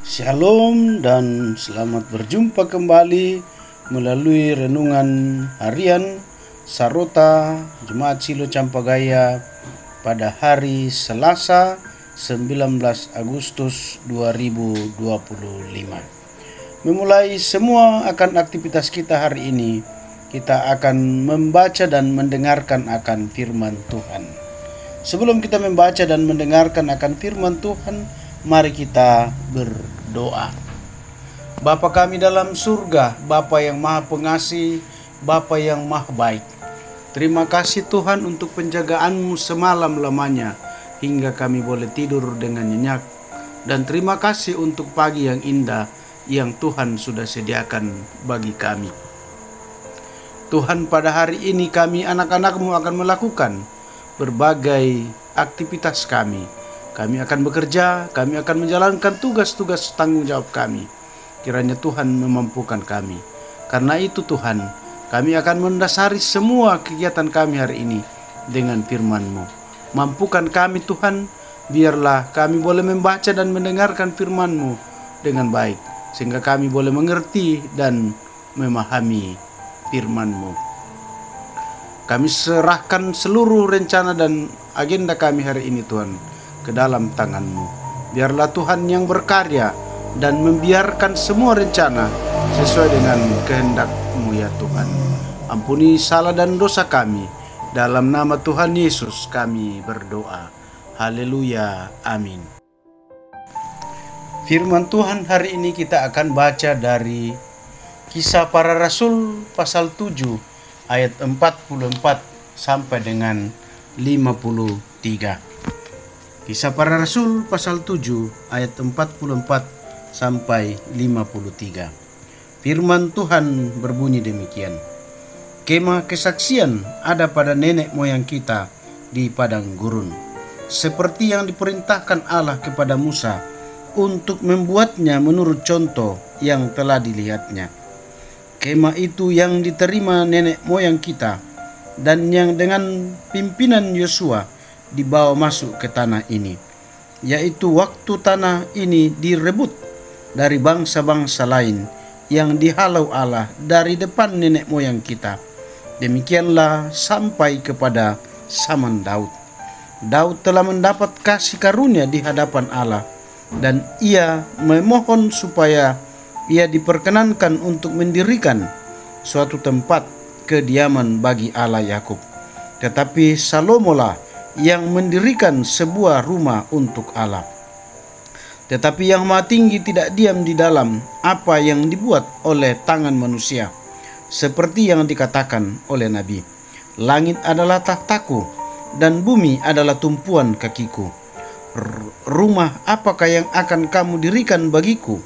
Shalom dan selamat berjumpa kembali melalui renungan harian Sarota Jemaat Silo Campagaya pada hari Selasa 19 Agustus 2025. Memulai semua akan aktivitas kita hari ini, kita akan membaca dan mendengarkan akan firman Tuhan. Sebelum kita membaca dan mendengarkan akan firman Tuhan, mari kita berdoa. Bapa kami dalam surga, Bapa yang maha pengasih, Bapa yang maha baik. Terima kasih Tuhan untuk penjagaan-Mu semalam lamanya hingga kami boleh tidur dengan nyenyak. Dan terima kasih untuk pagi yang indah yang Tuhan sudah sediakan bagi kami. Tuhan, pada hari ini kami anak-anak-Mu akan melakukan berbagai aktivitas kami. Kami akan bekerja, kami akan menjalankan tugas-tugas tanggung jawab kami. Kiranya Tuhan memampukan kami. Karena itu Tuhan, kami akan mendasari semua kegiatan kami hari ini dengan firman-Mu. Mampukan kami Tuhan, biarlah kami boleh membaca dan mendengarkan firman-Mu dengan baik. Sehingga kami boleh mengerti dan memahami firman-Mu. Kami serahkan seluruh rencana dan agenda kami hari ini Tuhan ke dalam tangan-Mu. Biarlah Tuhan yang berkarya dan membiarkan semua rencana sesuai dengan kehendak-Mu ya Tuhan. Ampuni salah dan dosa kami. Dalam nama Tuhan Yesus kami berdoa. Haleluya. Amin. Firman Tuhan hari ini kita akan baca dari Kisah Para Rasul pasal 7 ayat 44 sampai dengan 53. Kisah Para Rasul pasal 7 ayat 44 sampai 53. Firman Tuhan berbunyi demikian. Kemah kesaksian ada pada nenek moyang kita di padang gurun, seperti yang diperintahkan Allah kepada Musa untuk membuatnya menurut contoh yang telah dilihatnya. Kemah itu yang diterima nenek moyang kita dan yang dengan pimpinan Yosua dibawa masuk ke tanah ini, yaitu waktu tanah ini direbut dari bangsa-bangsa lain yang dihalau Allah dari depan nenek moyang kita. Demikianlah sampai kepada zaman Daud. Daud telah mendapat kasih karunia di hadapan Allah, dan ia memohon supaya ia diperkenankan untuk mendirikan suatu tempat kediaman bagi Allah Yakub. Tetapi Salomolah yang mendirikan sebuah rumah untuk Allah. Tetapi yang Maha Tinggi tidak diam di dalam apa yang dibuat oleh tangan manusia, seperti yang dikatakan oleh Nabi. Langit adalah tahtaku dan bumi adalah tumpuan kakiku. Rumah apakah yang akan kamu dirikan bagiku?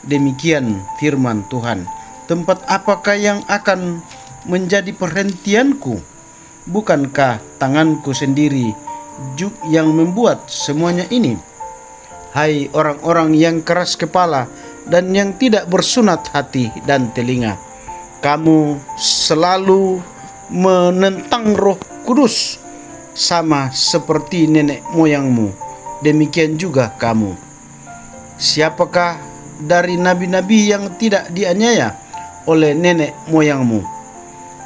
Demikian firman Tuhan. Tempat apakah yang akan menjadi perhentianku? Bukankah tanganku sendiri yang membuat semuanya ini? Hai orang-orang yang keras kepala dan yang tidak bersunat hati dan telinga, kamu selalu menentang Roh Kudus sama seperti nenek moyangmu. Demikian juga kamu. Siapakah dari nabi-nabi yang tidak dianiaya oleh nenek moyangmu?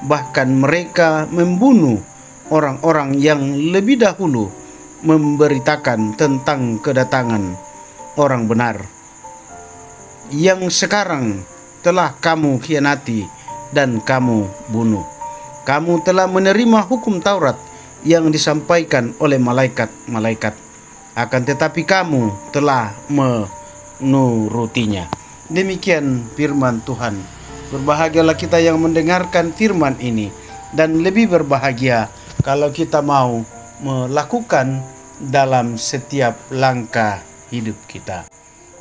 Bahkan mereka membunuh orang-orang yang lebih dahulu memberitakan tentang kedatangan orang benar, yang sekarang telah kamu khianati dan kamu bunuh. Kamu telah menerima hukum Taurat yang disampaikan oleh malaikat-malaikat, akan tetapi kamu telah menurutinya. Demikian firman Tuhan. Berbahagialah kita yang mendengarkan firman ini, dan lebih berbahagia kalau kita mau melakukan dalam setiap langkah hidup kita.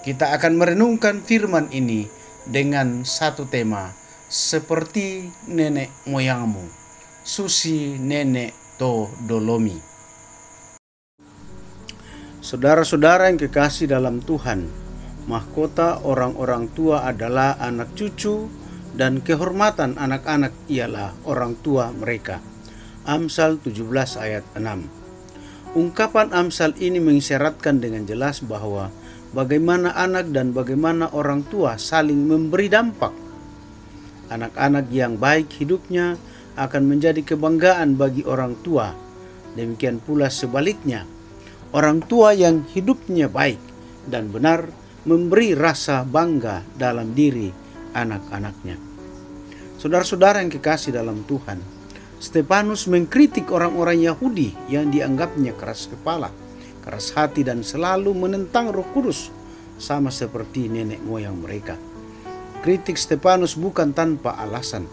Kita akan merenungkan firman ini dengan satu tema, seperti nenek moyangmu. Susi nenek to dolomi. Saudara-saudara yang kekasih dalam Tuhan, mahkota orang-orang tua adalah anak cucu, dan kehormatan anak-anak ialah orang tua mereka. Amsal 17 ayat 6. Ungkapan Amsal ini mengisyaratkan dengan jelas bahwa bagaimana anak dan bagaimana orang tua saling memberi dampak. Anak-anak yang baik hidupnya akan menjadi kebanggaan bagi orang tua. Demikian pula sebaliknya, orang tua yang hidupnya baik dan benar memberi rasa bangga dalam diri anak-anaknya. Saudara-saudara yang kekasih dalam Tuhan, Stefanus mengkritik orang-orang Yahudi yang dianggapnya keras kepala, keras hati dan selalu menentang Roh Kudus, sama seperti nenek moyang mereka. Kritik Stefanus bukan tanpa alasan.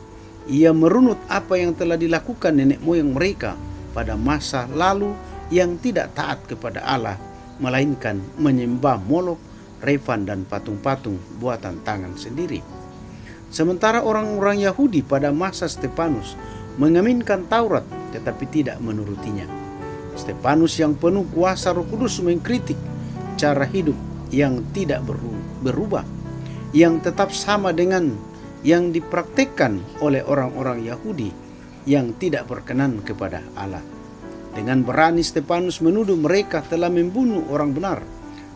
Ia merunut apa yang telah dilakukan nenek moyang mereka pada masa lalu yang tidak taat kepada Allah, melainkan menyembah Molok, Refan dan patung-patung buatan tangan sendiri. Sementara orang-orang Yahudi pada masa Stefanus mengaminkan Taurat tetapi tidak menurutinya. Stefanus yang penuh kuasa Roh Kudus mengkritik cara hidup yang tidak berubah, yang tetap sama dengan yang dipraktikkan oleh orang-orang Yahudi yang tidak berkenan kepada Allah. Dengan berani Stefanus menuduh mereka telah membunuh orang benar,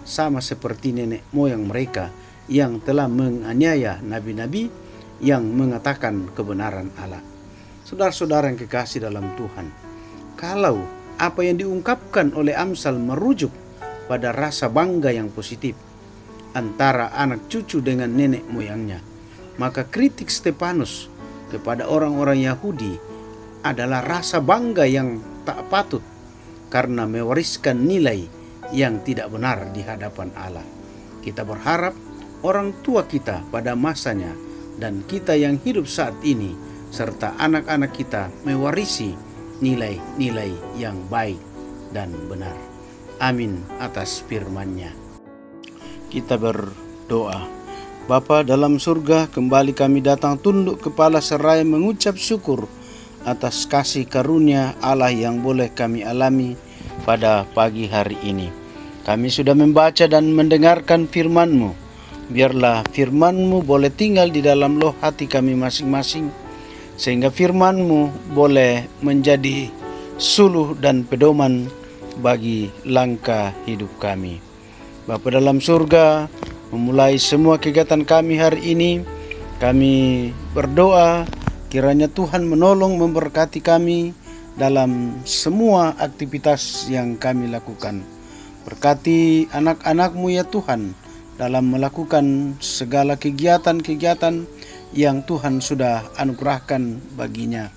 sama seperti nenek moyang mereka yang telah menganiaya nabi-nabi yang mengatakan kebenaran Allah. Saudara-saudara yang kekasih dalam Tuhan, kalau apa yang diungkapkan oleh Amsal merujuk pada rasa bangga yang positif antara anak cucu dengan nenek moyangnya, maka kritik Stefanus kepada orang-orang Yahudi adalah rasa bangga yang tak patut karena mewariskan nilai yang tidak benar di hadapan Allah. Kita berharap orang tua kita pada masanya dan kita yang hidup saat ini serta anak-anak kita mewarisi nilai-nilai yang baik dan benar. Amin atas firman-Nya. Kita berdoa. Bapa dalam surga, kembali kami datang tunduk kepala seraya mengucap syukur atas kasih karunia Allah yang boleh kami alami pada pagi hari ini. Kami sudah membaca dan mendengarkan firman-Mu. Biarlah firman-Mu boleh tinggal di dalam loh hati kami masing-masing, sehingga firman-Mu boleh menjadi suluh dan pedoman bagi langkah hidup kami. Bapa dalam surga, memulai semua kegiatan kami hari ini, kami berdoa kiranya Tuhan menolong memberkati kami dalam semua aktivitas yang kami lakukan. Berkati anak-anak-Mu ya Tuhan dalam melakukan segala kegiatan-kegiatan yang Tuhan sudah anugerahkan baginya.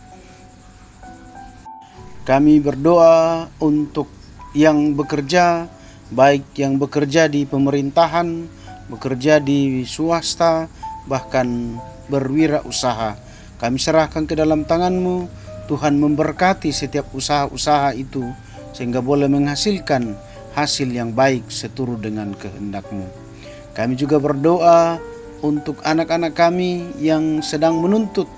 Kami berdoa untuk yang bekerja, baik yang bekerja di pemerintahan, bekerja di swasta, bahkan berwirausaha. Kami serahkan ke dalam tangan-Mu. Tuhan memberkati setiap usaha-usaha itu sehingga boleh menghasilkan hasil yang baik seturut dengan kehendak-Mu. Kami juga berdoa untuk anak-anak kami yang sedang menuntut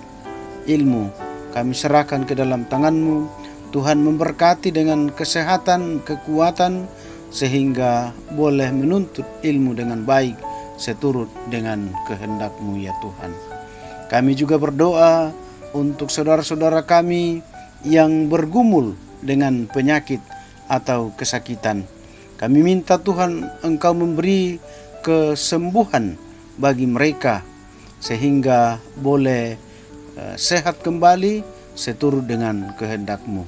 ilmu. Kami serahkan ke dalam tangan-Mu. Tuhan memberkati dengan kesehatan, kekuatan, sehingga boleh menuntut ilmu dengan baik seturut dengan kehendak-Mu ya Tuhan. Kami juga berdoa untuk saudara-saudara kami yang bergumul dengan penyakit atau kesakitan. Kami minta Tuhan Engkau memberi kesembuhan bagi mereka sehingga boleh sehat kembali seturut dengan kehendak-Mu.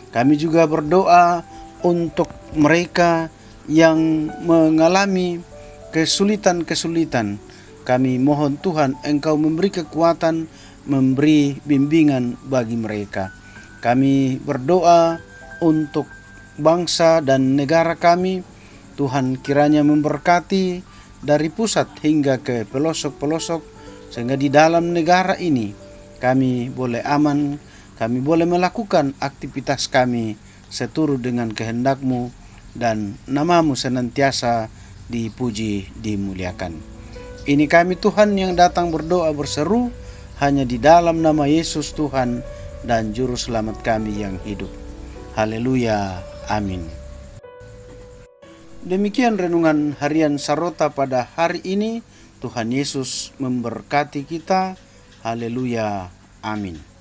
Kami juga berdoa untuk mereka yang mengalami kesulitan-kesulitan. Kami mohon Tuhan Engkau memberi kekuatan, memberi bimbingan bagi mereka. Kami berdoa untuk bangsa dan negara kami. Tuhan kiranya memberkati dari pusat hingga ke pelosok-pelosok, sehingga di dalam negara ini kami boleh aman, kami boleh melakukan aktivitas kami seturut dengan kehendak-Mu, dan nama-Mu senantiasa dipuji, dimuliakan. Ini kami Tuhan yang datang berdoa berseru hanya di dalam nama Yesus Tuhan dan Juru Selamat kami yang hidup. Haleluya, amin. Demikian renungan harian Sarota pada hari ini. Tuhan Yesus memberkati kita. Haleluya, amin.